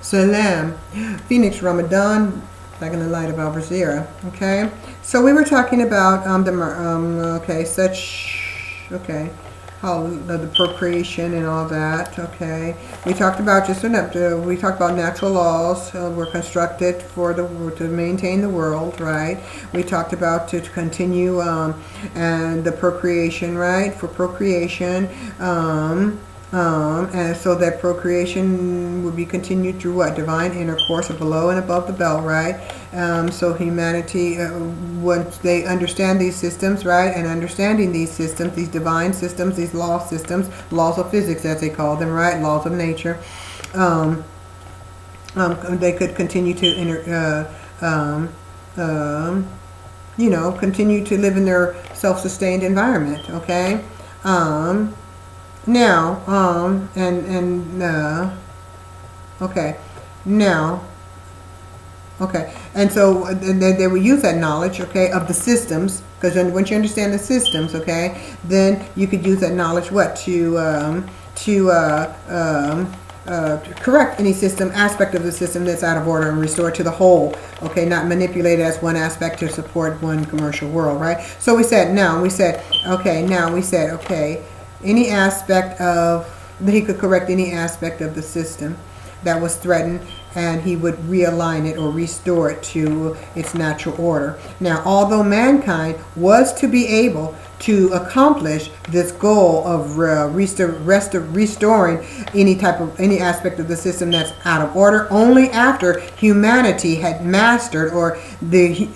Salam. Phoenix Ramadan. Back in the light of Brazeera. Okay. So we were talking about how the procreation and all that. Okay. We talked about we talked about natural laws were constructed to maintain the world, right? We talked about to continue and the procreation, right? For procreation. And so that procreation would be continued through what? Divine intercourse of below and above the belt, right? So humanity, once they understand these systems, right? And understanding these systems, these divine systems, these law systems, laws of physics as they call them, right? Laws of nature. They could continue to continue to live in their self-sustained environment, okay? Now, and so they will use that knowledge, okay, of the systems, because once you understand the systems, okay, then you could use that knowledge, what, to correct any system, aspect of the system that's out of order and restore it to the whole, okay, not manipulate it as one aspect to support one commercial world, right? So we said, any aspect of, he could correct any aspect of the system that was threatened, and he would realign it or restore it to its natural order. Now, although mankind was to be able to accomplish this goal of restoring any aspect of the system that's out of order, only after humanity had mastered, or only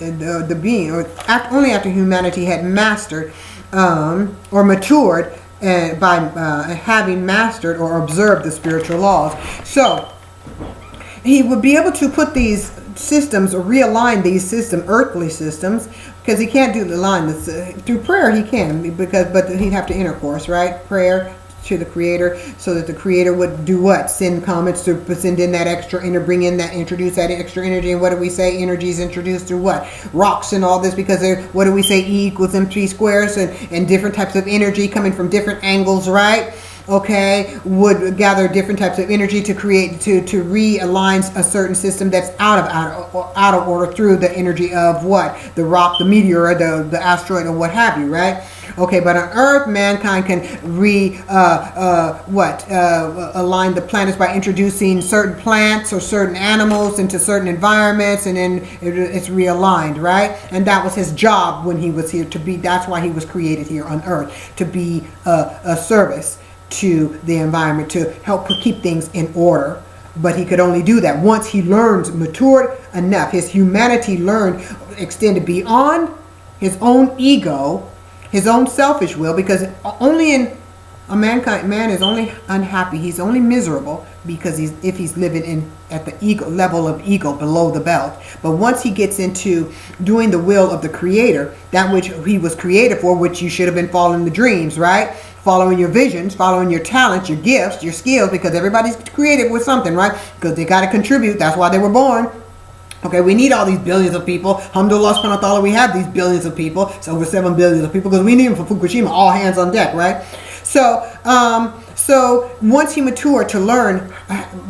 after humanity had mastered or matured, and by having mastered or observed the spiritual laws. So he would be able to put these systems or realign these earthly systems, because he can't do the line through prayer. He can, but he'd have to intercourse, right? Prayer to the Creator, so that the Creator would do what? Send comets to send in that extra introduce that extra energy. And what do we say? Energy is introduced through what? Rocks and all this, because what do we say? E equals mc squares, and different types of energy coming from different angles, right? Okay, would gather different types of energy to create, to realign a certain system that's out of order through the energy of what? The rock, the meteor, the asteroid, or what have you, right? Okay, but on Earth, mankind can align the planets by introducing certain plants or certain animals into certain environments, and then it's realigned, right? And that was his job when he was here, to be. That's why he was created here on Earth, to be a service to the environment, to help keep things in order. But he could only do that once he matured enough. His humanity extended beyond his own ego, his own selfish will, because only in a man is only unhappy, he's only miserable because if he's living at the ego level of ego below the belt. But once he gets into doing the will of the Creator, that which he was created for, which you should have been following the dreams, right? Following your visions, following your talents, your gifts, your skills, because everybody's created with something, right? Because they got to contribute. That's why they were born. Okay, we need all these billions of people. Alhamdulillah subhanahu wa ta'ala, we have these billions of people. It's over 7 billion of people, because we need them for Fukushima, all hands on deck, right? So once he matured to learn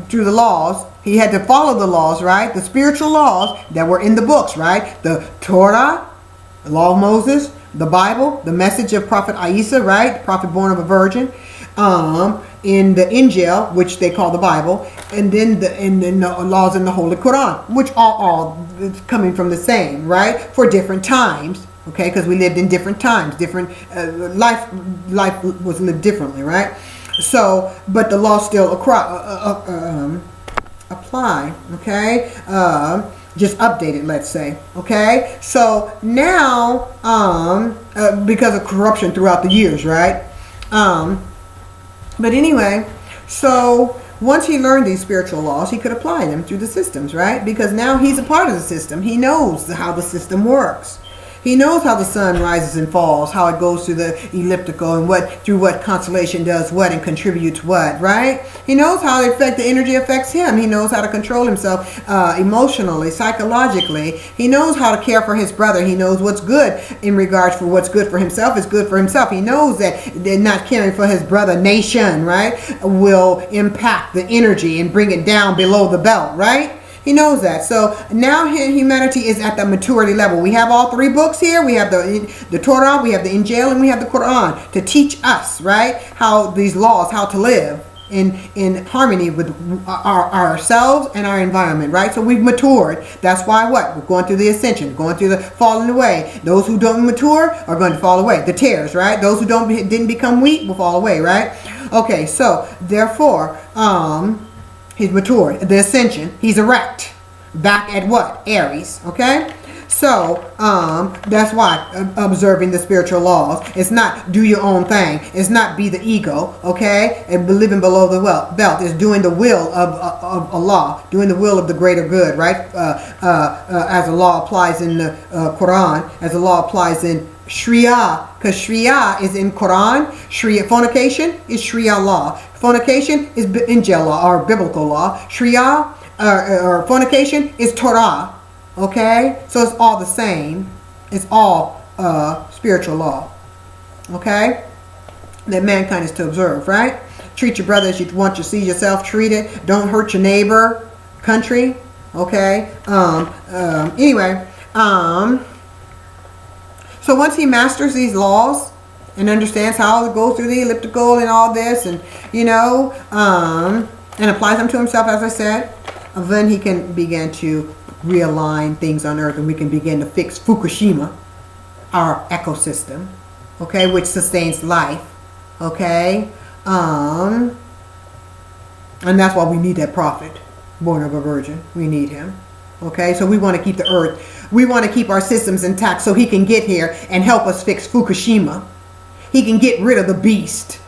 through the laws, he had to follow the laws, right? The spiritual laws that were in the books, right? The Torah, the law of Moses, the Bible, the message of Prophet Isa, right? Prophet born of a virgin. In the Injil, which they call the Bible, and then the laws in the Holy Quran, which are all coming from the same, right? For different times, okay? Because we lived in different times, different life was lived differently, right? So, but the laws still apply, okay? Just updated, let's say, okay? So now, because of corruption throughout the years, right? But anyway, so once he learned these spiritual laws, he could apply them through the systems, right? Because now he's a part of the system. He knows how the system works. He knows how the sun rises and falls, how it goes through the elliptical, and through what constellation does what and contributes what, right? He knows how the energy affects him. He knows how to control himself emotionally, psychologically. He knows how to care for his brother. He knows what's good in regards for what's good for himself is good for himself. He knows that they're not caring for his brother nation, right, will impact the energy and bring it down below the belt, right? He knows that. So now humanity is at the maturity level. We have all three books here. We have the Torah, we have the Injil, and we have the Quran to teach us, right, how these laws, how to live in harmony with ourselves and our environment, right? So we've matured. That's why what? We're going through the ascension, going through the falling away. Those who don't mature are going to fall away. The tares, right? Those who didn't become wheat will fall away, right? Okay, so therefore, he's matured. The ascension, he's erect. Back at what? Aries, okay? So, that's why observing the spiritual laws. It's not do your own thing. It's not be the ego, okay? And living below the belt. It's doing the will of Allah, doing the will of the greater good, right? As the law applies in the Quran, as the law applies in Sharia, because Sharia is in Quran. Sharia fornication is Sharia law. Fornication is Injil law or biblical law. Sharia or fornication is Torah. Okay, so it's all the same. It's all spiritual law. Okay, that mankind is to observe, right? Treat your brother as you want to see yourself treated. Don't hurt your neighbor, country. Okay. Anyway. So once he masters these laws and understands how to go through the elliptical and all this, and and applies them to himself, as I said, then he can begin to realign things on Earth, and we can begin to fix Fukushima, our ecosystem, okay, which sustains life, okay, and that's why we need that prophet, born of a virgin. We need him, okay. So we want to keep the Earth, we want to keep our systems intact, so he can get here and help us fix Fukushima. He can get rid of the beast,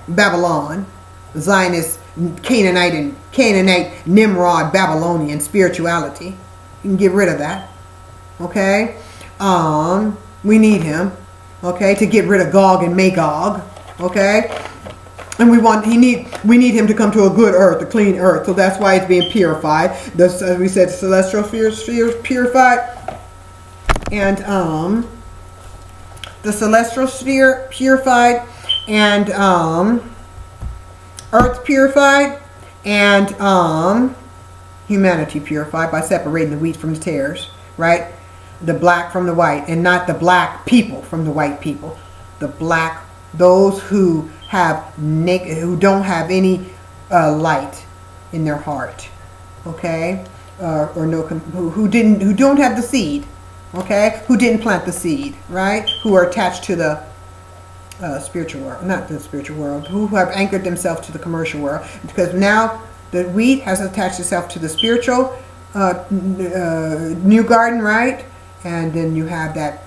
Babylon, Zionist, Canaanite, Nimrod, Babylonian spirituality. You can get rid of that, okay? We need him, okay, to get rid of Gog and Magog, okay? And we need him to come to a good earth, a clean earth. So that's why it's being purified. As we said, the celestial sphere is purified, and the celestial sphere purified, and earth purified, and humanity purified by separating the wheat from the tares, right? The black from the white, and not the black people from the white people. The black, those who who don't have any light in their heart, okay, or no, who don't have the seed, okay, who didn't plant the seed, right? Who are attached to the spiritual world, not the spiritual world, who have anchored themselves to the commercial world, because now the wheat has attached itself to the spiritual new garden, right? And then you have that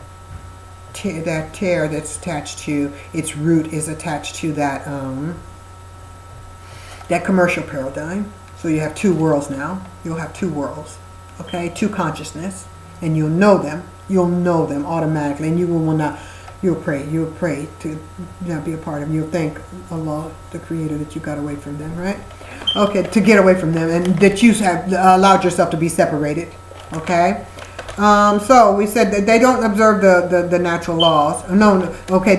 tear that's attached to, its root is attached to that that commercial paradigm. So you have two worlds now. You'll have two worlds, okay? Two consciousness, and you'll know them. You'll know them automatically, and you will not. You'll pray to not be a part of them. You'll thank Allah, the Creator, that you got away from them, right? Okay, to get away from them, and that you have allowed yourself to be separated. Okay, so we said that they don't observe the natural laws. No. Okay,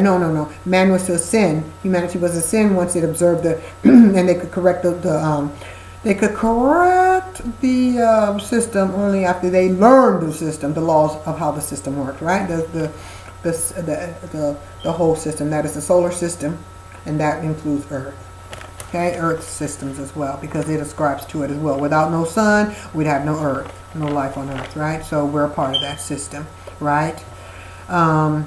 no. Man was a sin. Humanity was a sin once it observed and they could correct they could correct the system only after they learned the system, the laws of how the system worked, right? The whole system, that is the solar system, and that includes Earth. Okay, Earth systems as well, because it ascribes to it as well. Without no sun, we'd have no Earth, no life on Earth, right? So we're a part of that system, right? And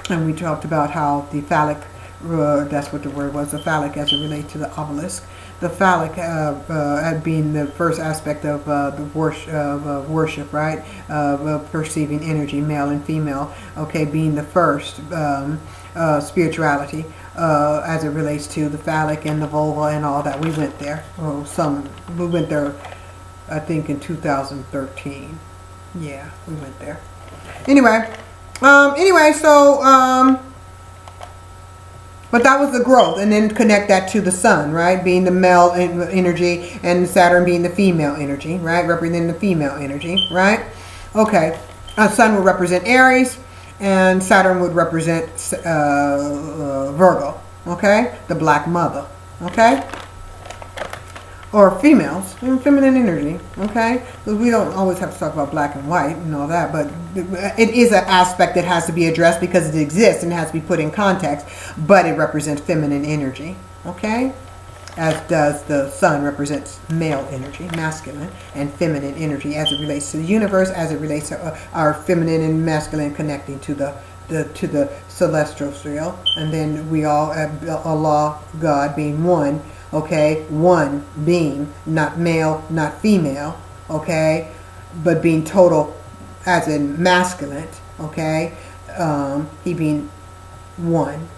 we talked about how the phallic, that's what the word was, the phallic as it relates to the obelisk. The phallic being the first aspect of the worship, right? Perceiving energy, male and female. Okay, being the first spirituality as it relates to the phallic and the vulva and all that. We went there. We went there, I think, in 2013. Yeah, we went there. Anyway, but that was the growth, and then connect that to the sun, right? Being the male energy, and Saturn being the female energy, right? Representing the female energy, right? Okay, sun would represent Aries, and Saturn would represent Virgo, okay? The black mother, okay? Or females, feminine energy, okay? Because we don't always have to talk about black and white and all that, but it is an aspect that has to be addressed because it exists and has to be put in context, but it represents feminine energy, okay? As does the sun represents male energy, masculine, and feminine energy as it relates to the universe, as it relates to our feminine and masculine connecting to the celestial sphere, and then we all, Allah, God being one. Okay, one being, not male, not female, okay, but being total as in masculine, okay, he being one,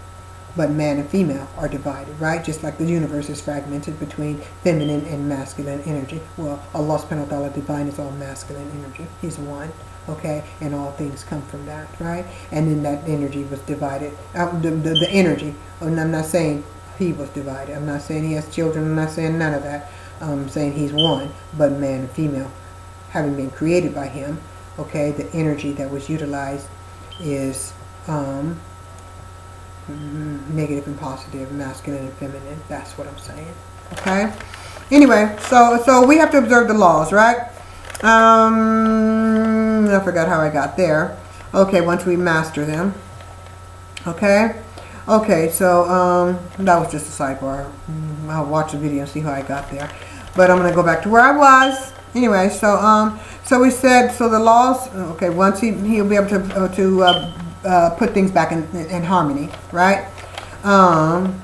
but man and female are divided, right? Just like the universe is fragmented between feminine and masculine energy. Well, Allah subhanahu wa ta'ala, divine, is all masculine energy. He's one, okay, and all things come from that, right? And then that energy was divided, the energy, and I'm not saying he was divided. I'm not saying he has children. I'm not saying none of that. I'm saying he's one, but man and female, having been created by him, okay, the energy that was utilized is negative and positive, masculine and feminine. That's what I'm saying. Okay. Anyway, so we have to observe the laws, right? I forgot how I got there. Okay, once we master them. Okay. Okay, so that was just a sidebar. I'll watch the video and see how I got there. But I'm going to go back to where I was. Anyway, so we said, so the laws, okay, once he'll be able to put things back in harmony, right?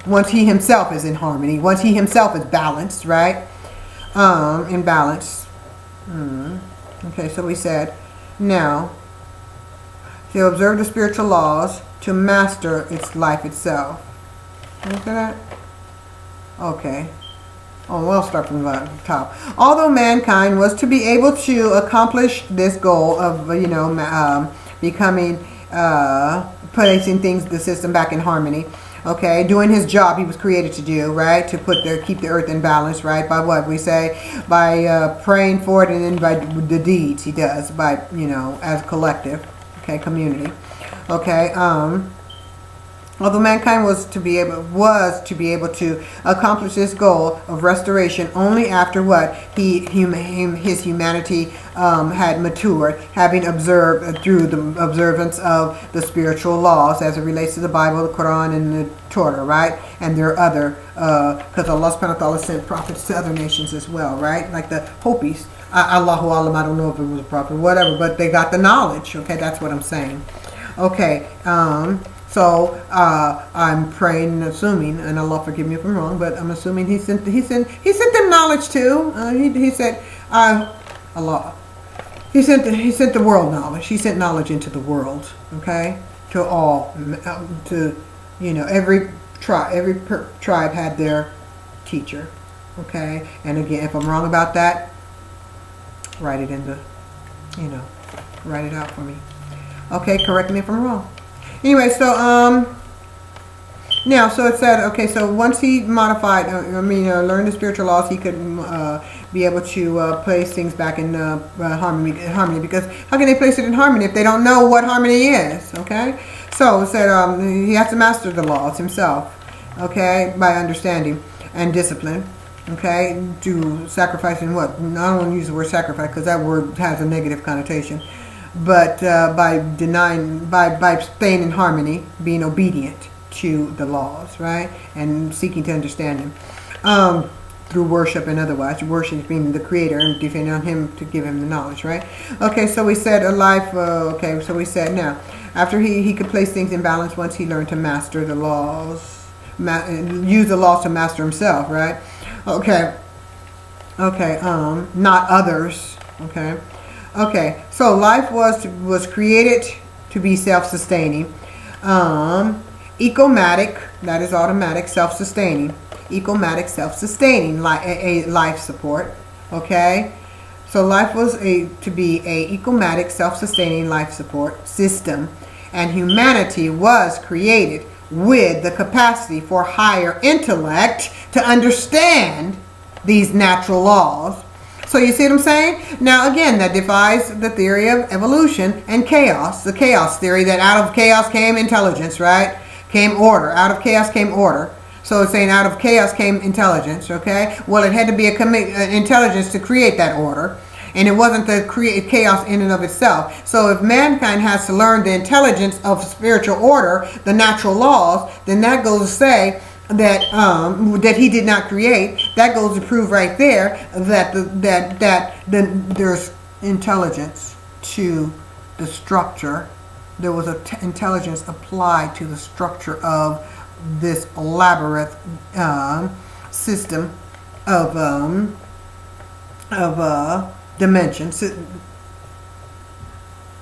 Once he himself is in harmony, once he himself is balanced, right? In balance. Okay, so we said, now, to observe the spiritual laws, to master its life itself. Look at that. Okay. Oh, we'll start from the top. Although mankind was to be able to accomplish this goal of, becoming, placing the system back in harmony, okay, doing his job he was created to do, right, to keep the earth in balance, right, by what we say, by praying for it, and then by the deeds he does, by, as a collective, okay, community. Okay, although mankind was to be able to accomplish this goal of restoration only after what his humanity had matured, having observed through the observance of the spiritual laws as it relates to the Bible, the Quran, and the Torah, right? And there are other, because Allah subhanahu wa ta'ala sent prophets to other nations as well, right? Like the Hopis. Allahu Alam, I don't know if it was a prophet, whatever, but they got the knowledge. Okay, that's what I'm saying. Okay, so I'm praying and assuming, and Allah forgive me if I'm wrong, but I'm assuming he sent them knowledge too. He said, Allah, he sent the world knowledge. He sent knowledge into the world. Okay, to all, to every tribe had their teacher. Okay, and again, if I'm wrong about that, write it in the, write it out for me. Okay, correct me if I'm wrong. Anyway, so now, so it said, okay, so once he modified, learned the spiritual laws, he could be able to place things back in harmony. Because how can they place it in harmony if they don't know what harmony is? Okay, so it said he has to master the laws himself. Okay, by understanding and discipline. Okay, to sacrificing what? I don't want to use the word sacrifice because that word has a negative connotation. But by staying in harmony, being obedient to the laws, right? And seeking to understand them through worship and otherwise. Worship being the creator and depending on him to give him the knowledge, right? Okay, so we said a life, okay, so we said now, after he could place things in balance once he learned to master the laws, use the laws to master himself, right? Okay, not others, okay? Okay, so life was created to be self-sustaining. Ecomatic, that is automatic, self-sustaining. Ecomatic, self-sustaining, life support. Okay, So life was to be a ecomatic, self-sustaining life support system, and humanity was created with the capacity for higher intellect to understand these natural laws. So you see what I'm saying? Now again, that defies the theory of evolution and chaos. The chaos theory, that out of chaos came intelligence, right? Came order. Out of chaos came order. So it's saying out of chaos came intelligence, okay? Well, it had to be intelligence to create that order. And it wasn't to create chaos in and of itself. So if mankind has to learn the intelligence of spiritual order, the natural laws, then that goes to say that that he did not create. That goes to prove right there that there's intelligence to the structure. There was intelligence applied to the structure of this elaborate system of dimensions.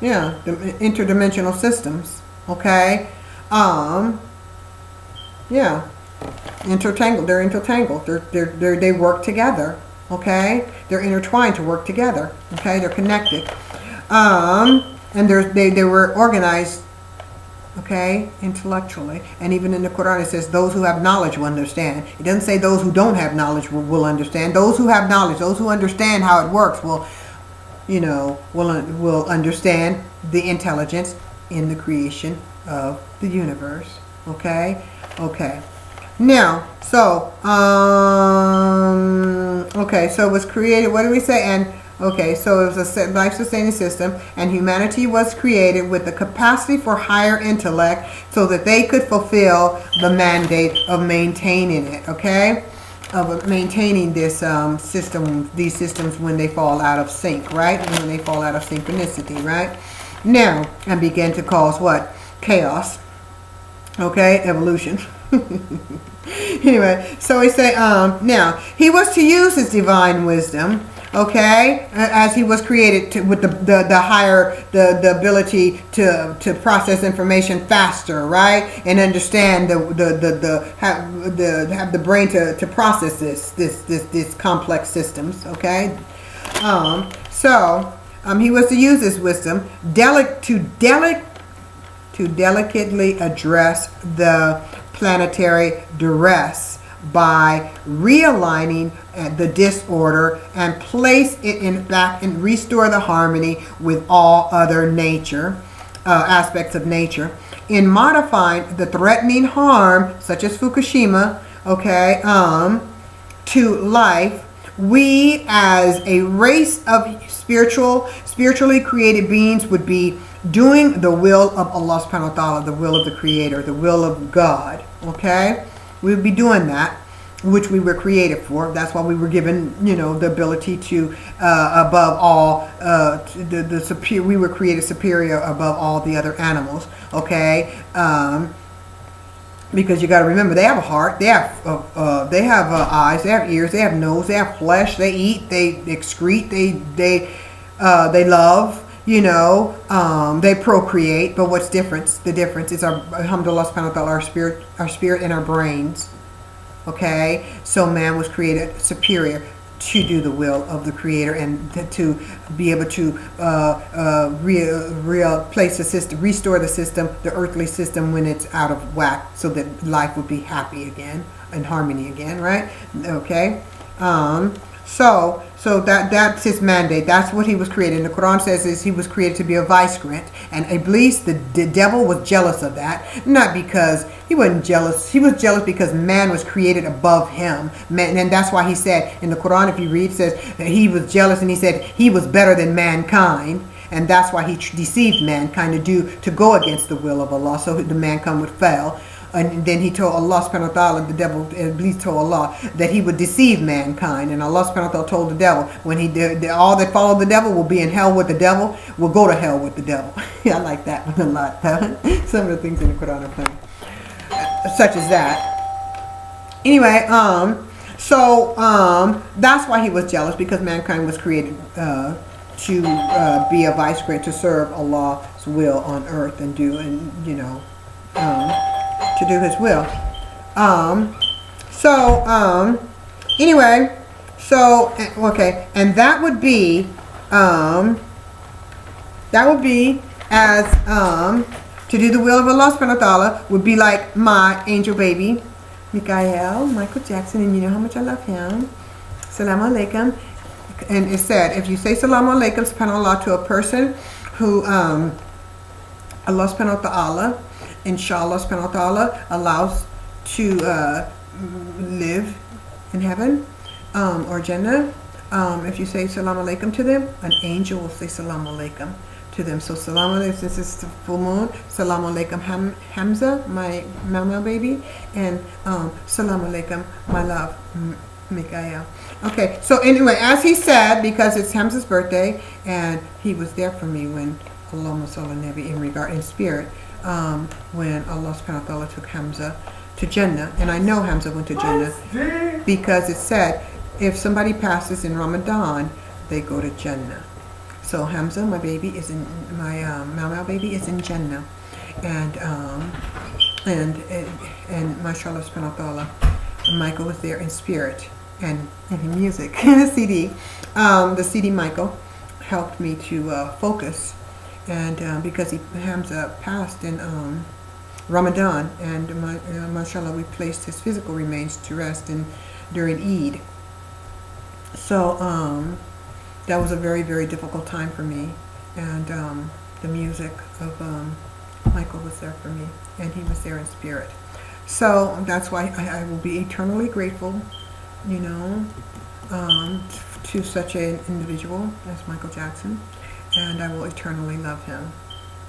Yeah, the interdimensional systems. Okay. Yeah. Intertangled. They're intertangled. They work together. Okay. They're intertwined to work together. Okay. They're connected. And they were organized. Okay, intellectually. And even in the Quran it says those who have knowledge will understand. It doesn't say those who don't have knowledge will understand. Those who have knowledge, those who understand how it works will understand the intelligence in the creation of the universe. Okay? Okay. Now, so okay, so it was created, what did we say? And okay, so it was a life-sustaining system, and humanity was created with the capacity for higher intellect so that they could fulfill the mandate of maintaining it, okay? Of maintaining this system, these systems when they fall out of sync, right? When they fall out of synchronicity, right? Now, and begin to cause what? Chaos. Okay, evolution. Anyway, so we say, now, he was to use his divine wisdom, okay, as he was created with the higher, the ability to process information faster, right, and understand have the brain to process this complex systems, okay. He was to use his wisdom to delicately address the planetary duress by realigning the disorder and place it back and restore the harmony with all other nature, aspects of nature, in modifying the threatening harm such as Fukushima, okay, to life. We as a race of spiritually created beings would be doing the will of Allah subhanahu wa ta'ala, the will of the Creator, the will of God, okay? We would be doing that, which we were created for. That's why we were given, the ability to, above all, we were created superior above all the other animals, okay? Because you got to remember, they have a heart, they have eyes, they have ears, they have nose, they have flesh, they eat, they excrete, they love. They procreate, but what's different? The difference is alhamdulillah subhanahu wa ta'ala, our spirit and our brains. Okay, so man was created superior to do the will of the Creator and to be able to replace the system, restore the system, the earthly system when it's out of whack, so that life would be happy again and harmony again, right? Okay. So that's his mandate. That's what he was created. And the Quran says is he was created to be a vicegerent. And Iblis, the devil, was jealous of that. Not because he wasn't jealous. He was jealous because man was created above him. Man, and that's why he said in the Quran, if you read, it says that he was jealous and he said he was better than mankind. And that's why he deceived mankind to go against the will of Allah, so the mankind would fail. And then he told Allah subhanahu wa ta'ala, the devil, Iblis told Allah that he would deceive mankind. And Allah subhanahu wa ta'ala told the devil, when he did, all that follow the devil will be in hell with the devil, will go to hell with the devil. Yeah, I like that one a lot. Some of the things in the Quran are funny. Such as that. Anyway, that's why he was jealous, because mankind was created to be a vicegerent, to serve Allah's will on earth and do, to do his will. Anyway, okay, and that would be that would be as to do the will of Allah subhanahu wa ta'ala would be like my angel baby, Michael Jackson, and you know how much I love him. Salaam alaikum. And it said, if you say Salaam alaikum subhanAllah to a person who Allah subhanahu wa ta'ala, inshallah subhanahu wa ta'ala, allows to live in heaven or Jannah, if you say Salaam alaikum to them, an angel will say Salaam alaikum to them. So Salaam alaikum, since it's the full moon, Salaam alaikum Hamza, my Mama baby, and Salaam alaikum, my love, Mikael. Okay, so anyway, as he said, because it's Hamza's birthday, and he was there for me when Allahumma salli Nabi in spirit, when Allah subhanahu wa ta'ala took Hamza to Jannah, and I know Hamza went to Jannah because it said if somebody passes in Ramadan, they go to Jannah. So Hamza, my baby, is in my Mama baby is in Jannah, and mashallah subhanahu wa ta'ala, Michael was there in spirit and in music. CD, the CD Michael helped me to focus, and because Hamza passed in Ramadan, and mashallah, we placed his physical remains to rest during Eid. So that was a very, very difficult time for me, and the music of Michael was there for me, and he was there in spirit. So that's why I will be eternally grateful, you know, to such an individual as Michael Jackson, and I will eternally love him.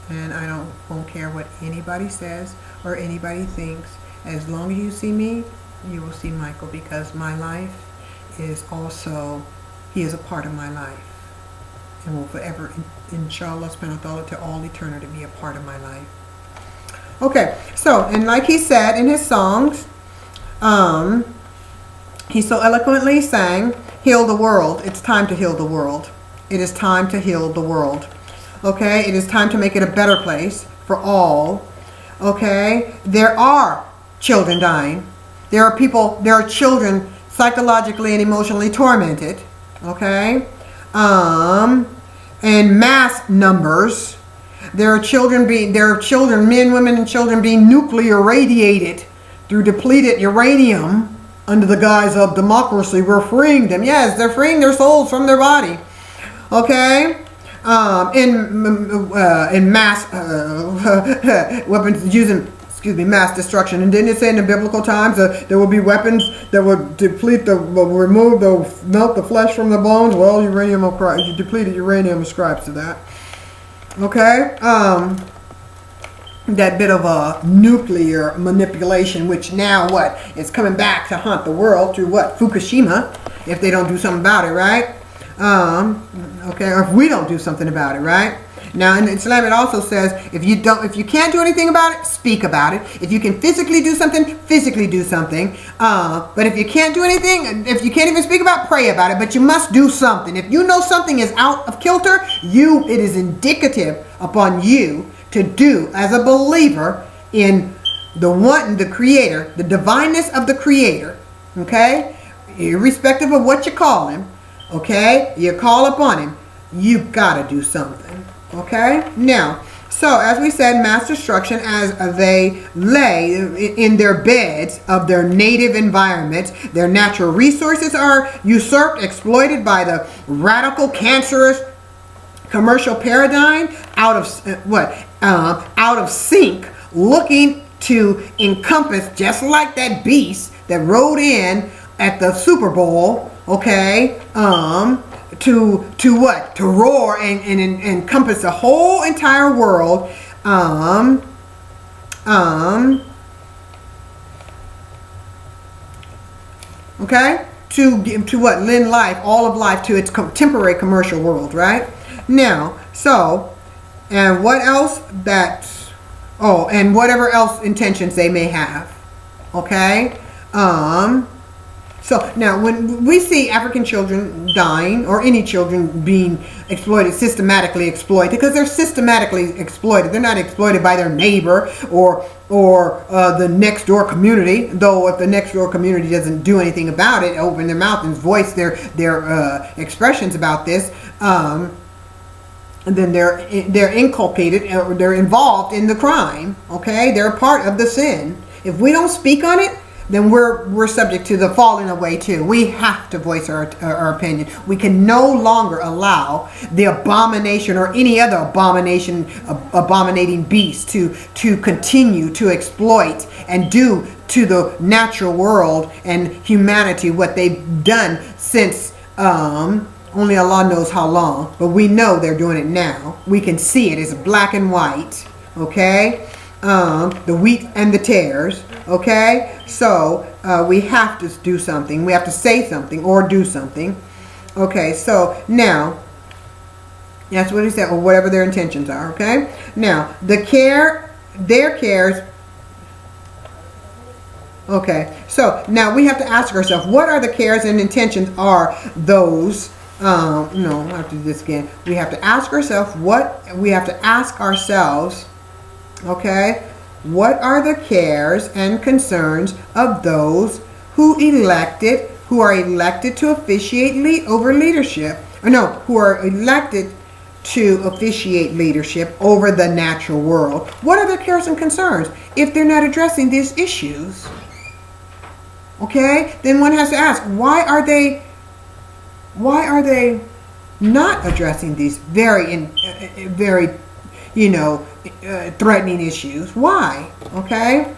And I won't care what anybody says or anybody thinks. As long as you see me, you will see Michael, because my life is also, he is a part of my life, and will forever, inshallah, subhanahu wa ta'ala, to all eternity be a part of my life. Okay, so, and like he said in his songs, he so eloquently sang, heal the world. It's time to heal the world. It is time to heal the world. Okay, it is time to make it a better place for all. Okay, there are children dying. There are children psychologically and emotionally tormented. Okay, in mass numbers. There are children, men, women, and children being nuclear radiated through depleted uranium under the guise of democracy. We're freeing them. Yes, they're freeing their souls from their body. Okay, in mass weapons using, mass destruction. And didn't it say in the biblical times that there will be weapons that would melt the flesh from the bones? Well, depleted uranium ascribes to that. Okay, that bit of a nuclear manipulation, which now it's coming back to haunt the world through Fukushima, if they don't do something about it, right? Okay, or if we don't do something about it, right? Now in Islam it also says if you can't do anything about it, speak about it. If you can physically do something, physically do something. But if you can't do anything, if you can't even speak about it, pray about it. But you must do something. If you know something is out of kilter, it is indicative upon you to do, as a believer in the Creator, the divineness of the Creator. Okay, irrespective of what you call him. Okay, you call upon him, you gotta do something. Okay, now, so as we said, mass destruction, as they lay in their beds of their native environments, their natural resources are usurped, exploited by the radical, cancerous commercial paradigm, out of sync, looking to encompass, just like that beast that rode in at the Super Bowl. Okay, to roar and encompass the whole entire world, okay, to lend life, all of life, to its temporary commercial world, right? Now, so, and what else and whatever else intentions they may have, okay, So now when we see African children dying, or any children being exploited, systematically exploited, because they're systematically exploited. They're not exploited by their neighbor or the next door community. Though if the next door community doesn't do anything about it, open their mouth and voice their expressions about this, then they're inculcated, or they're involved in the crime. Okay, they're a part of the sin. If we don't speak on it, then we're subject to the falling away too. We have to voice our opinion. We can no longer allow the abomination or any other abominating beast to continue to exploit and do to the natural world and humanity what they've done since only Allah knows how long. But we know they're doing it now. We can see it. It's black and white. Okay? The wheat and the tares. Okay, so we have to do something. We have to say something or do something. Okay, so now that's what he said, or whatever their intentions are. Okay, now their cares. Okay, so now we have to ask ourselves, what are the cares and intentions are those? No, I have to do this again. We have to ask ourselves Okay. What are the cares and concerns of those who are elected to officiate over leadership? Who are elected to officiate leadership over the natural world? What are their cares and concerns if they're not addressing these issues? Okay, then one has to ask, why are they not addressing these very threatening issues? Why? Okay.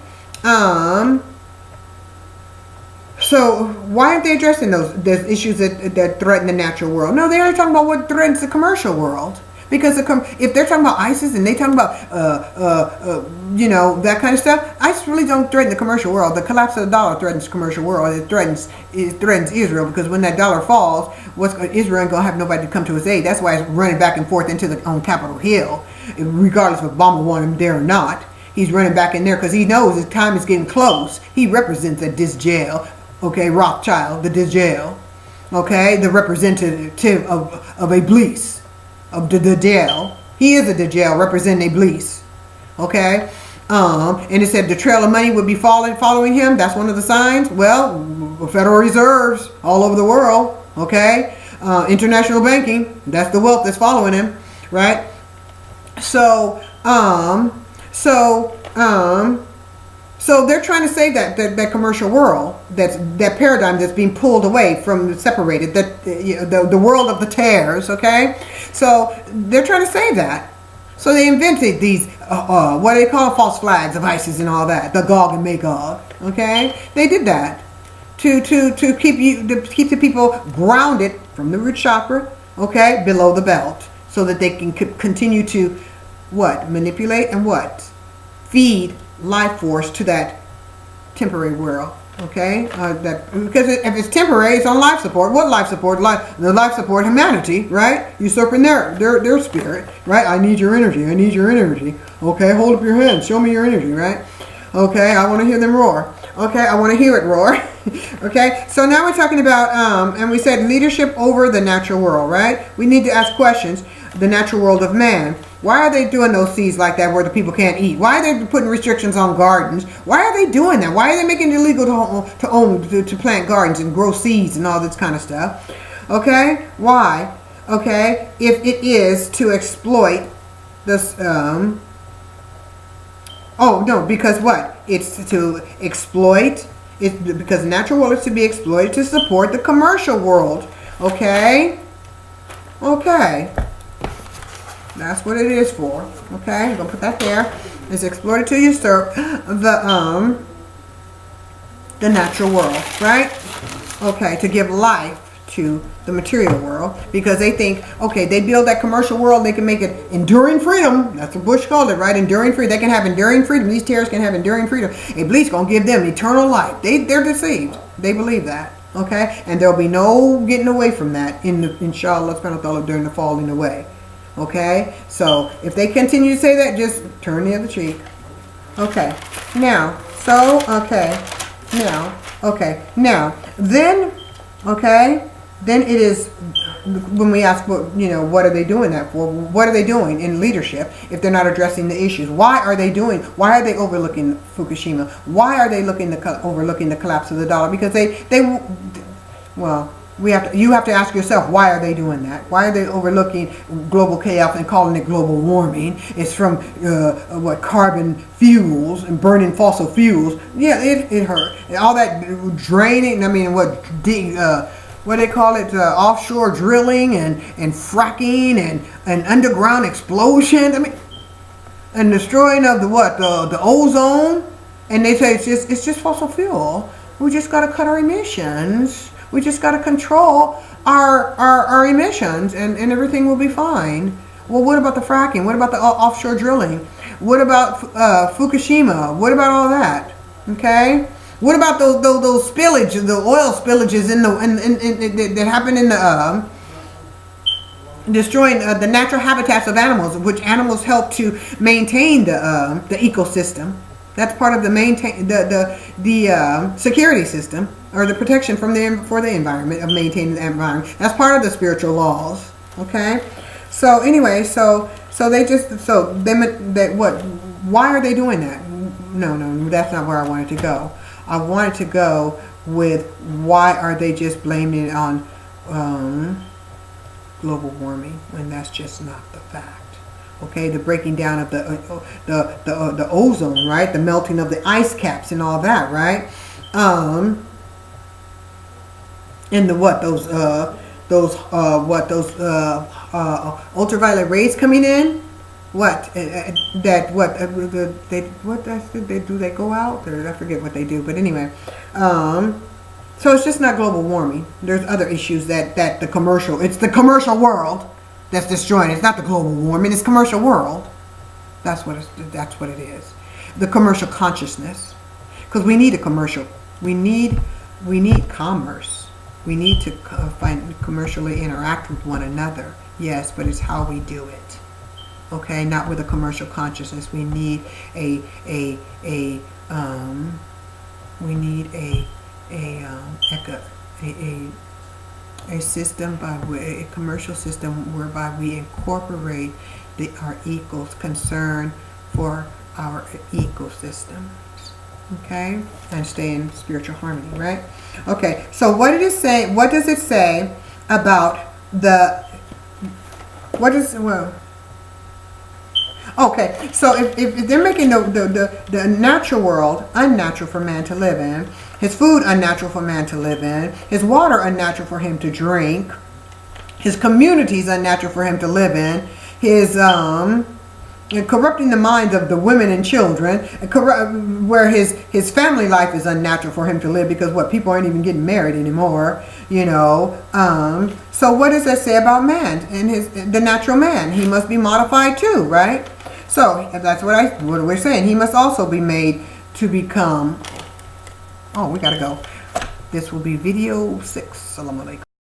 So why aren't they addressing those issues that threaten the natural world? No, they're only talking about what threatens the commercial world. Because if they're talking about ISIS and they talking about that kind of stuff, ISIS really don't threaten the commercial world. The collapse of the dollar threatens the commercial world. It threatens Israel, because when that dollar falls, Israel ain't gonna have nobody to come to his aid. That's why it's running back and forth on Capitol Hill, regardless if Obama wanted him there or not. He's running back in there because he knows his time is getting close. He represents a Dajjal, okay, Rothschild, the Dajjal, okay, the representative of Iblis. Of the Dajjal. He is a Dajjal representing Iblis. Okay? And it said the trail of money would be following him. That's one of the signs. Well, Federal Reserves all over the world. Okay? International banking. That's the wealth that's following him. Right? So they're trying to say that commercial world, that paradigm that's being pulled away from, separated, that the world of the tares, okay? So they're trying to say that. So they invented these, what do they call them? False flags of ISIS and all that, the Gog and Magog, okay? They did that to keep the people grounded from the root chakra, okay, below the belt, so that they can continue to manipulate and feed life force to that temporary world. Okay, because if it's temporary, it's on life support. What life support? The life support humanity, right? Usurping their spirit, right? I need your energy. I need your energy. Okay, hold up your hands. Show me your energy, right? Okay, I want to hear them roar. Okay, I want to hear it roar. Okay, so now we're talking about, and we said leadership over the natural world, right? We need to ask questions. The natural world of man. Why are they doing those seeds like that where the people can't eat? Why are they putting restrictions on gardens? Why are they doing that? Why are they making it illegal to plant gardens and grow seeds and all this kind of stuff? Okay, why? Okay, if it is to exploit this, because what? It's to exploit. Because the natural world is to be exploited to support the commercial world. Okay. That's what it is for. Okay, I'm gonna put that there. It's exploited to usurp the natural world, right? Okay, to give life to the material world, because they think, okay, they build that commercial world, they can make it enduring freedom. That's what Bush called it, right? Enduring freedom. They can have enduring freedom. These terrorists can have enduring freedom. Iblis gonna give them eternal life. They're deceived. They believe that. Okay, and there'll be no getting away from that inshallah during the falling away. Okay, so if they continue to say that, just turn the other cheek. Okay, now Then, okay, then it is when we ask, what are they doing that for? What are they doing in leadership if they're not addressing the issues? Why are they overlooking Fukushima? Why are they overlooking the collapse of the dollar? Because you have to ask yourself, why are they doing that? Why are they overlooking global chaos and calling it global warming? It's from carbon fuels and burning fossil fuels. Yeah, it hurt. And all that draining. I mean, what they call it, offshore drilling and fracking and underground explosions. I mean, and destroying of the ozone. And they say it's just fossil fuel. We just got to cut our emissions. We just got to control our emissions, and everything will be fine. Well, what about the fracking? What about the offshore drilling? What about Fukushima? What about all that? Okay. What about those spillage, the oil spillages that happen in the destroying the natural habitats of animals, which animals help to maintain the ecosystem. That's part of the security system, or the protection for the environment, of maintaining the environment. That's part of the spiritual laws. Okay. So anyway, why are they doing that? No, that's not where I wanted to go. I wanted to go with, why are they just blaming it on global warming when that's just not the fact? Okay, the breaking down of the ozone, right? The melting of the ice caps and all that, right? And those ultraviolet rays coming in. They go out, or I forget what they do, but anyway, so it's just not global warming. There's other issues it's the commercial world that's destroying. It's not the global warming, it's commercial world. That's what it is. The commercial consciousness, because we need we need commerce. We need to commercially interact with one another. Yes, but it's how we do it. Okay, not with a commercial consciousness. We need a system, a commercial system whereby we incorporate our concern for our ecosystems. Okay, and stay in spiritual harmony, right? Okay, so what does it say about okay, so if they're making the natural world unnatural for man to live in, his food unnatural for man to live in, his water unnatural for him to drink, his communities unnatural for him to live in, his corrupting the minds of the women and children, where his family life is unnatural for him to live, because people aren't even getting married anymore, so what does that say about man and the natural man? He must be modified too, right? So that's what we're saying. He must also be made to become. Oh, we gotta go. This will be video 6. Assalamu alaikum.